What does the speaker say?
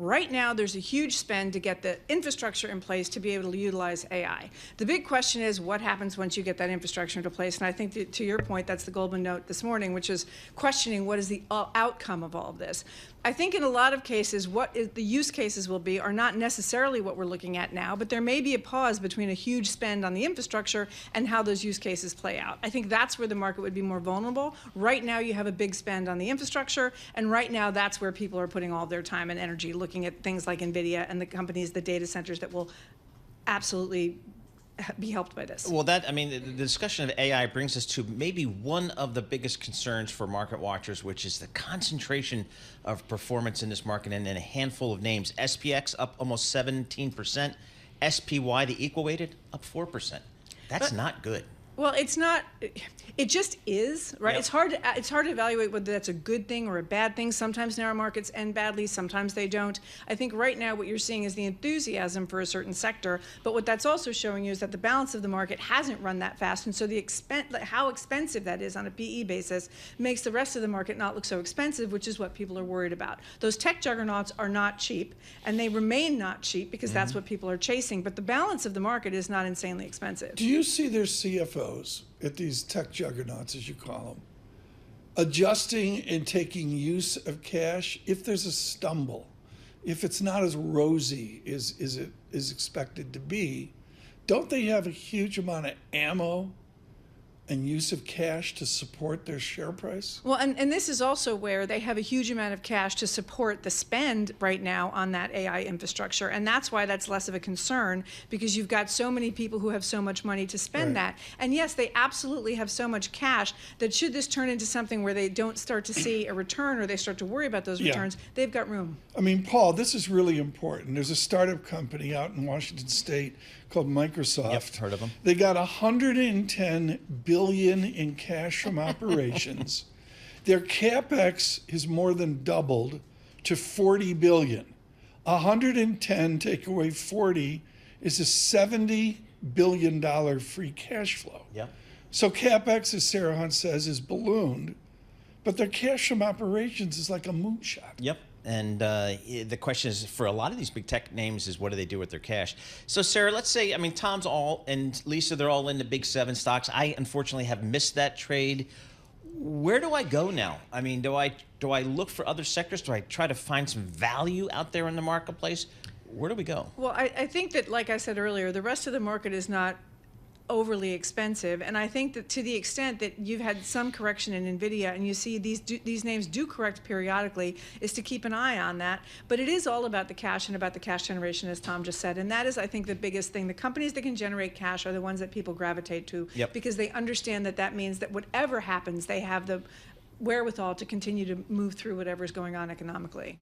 Right now, there's a huge spend to get the infrastructure in place to be able to utilize AI. The big question is what happens once you get that infrastructure into place, and I think to your point, that's the Goldman note this morning, which is questioning what is the outcome of all of this. I think in a lot of cases, the use cases will be are not necessarily what we're looking at now, but there may be a pause between a huge spend on the infrastructure and how those use cases play out. I think that's where the market would be more vulnerable. Right now, you have a big spend on the infrastructure, and right now, that's where people are putting all their time and energy, looking at things like NVIDIA and the companies, the data centers that will absolutely be helped by this. Well, the discussion of AI brings us to maybe one of the biggest concerns for market watchers, which is the concentration of performance in this market and in a handful of names. SPX up almost 17%, SPY, the equal weighted, up 4%. That's not good. Well, it's not. It just is, right? Yep. It's hard to evaluate whether that's a good thing or a bad thing. Sometimes narrow markets end badly, sometimes they don't. I think right now what you're seeing is the enthusiasm for a certain sector, but what that's also showing you is that the balance of the market hasn't run that fast, and so how expensive that is on a PE basis makes the rest of the market not look so expensive, which is what people are worried about. Those tech juggernauts are not cheap, and they remain not cheap because that's what people are chasing, but the balance of the market is not insanely expensive. Do you see their CFOs at these tech juggernauts, as you call them, adjusting and taking use of cash if there's a stumble, if it's not as rosy as it is expected to be? Don't they have a huge amount of ammo and use of cash to support their share price? Well, and this is also where they have a huge amount of cash to support the spend right now on that AI infrastructure. And that's why that's less of a concern, because you've got so many people who have so much money to spend that. And yes, they absolutely have so much cash that should this turn into something where they don't start to see a return or they start to worry about those returns, they've got room. I mean, Paul, this is really important. There's a startup company out in Washington State called Microsoft. Yep, heard of them. They got $110 billion in cash from operations. Their CapEx has more than doubled to $40 billion. 110 take away 40 is a $70 billion free cash flow. Yep. So CapEx, as Sarah Hunt says, is ballooned, but their cash from operations is like a moonshot. Yep. And the question is, for a lot of these big tech names, is what do they do with their cash? So, Sarah, let's say, Tom's and Lisa, they're all in the big 7 stocks. I, unfortunately, have missed that trade. Where do I go now? Do I look for other sectors? Do I try to find some value out there in the marketplace? Where do we go? Well, I think that, like I said earlier, the rest of the market is not overly expensive, and I think that to the extent that you've had some correction in NVIDIA and you see these names do correct periodically, is to keep an eye on that. But it is all about the cash and about the cash generation, as Tom just said, and that is, I think, the biggest thing. The companies that can generate cash are the ones that people gravitate to, because they understand that means that whatever happens, they have the wherewithal to continue to move through whatever's going on economically.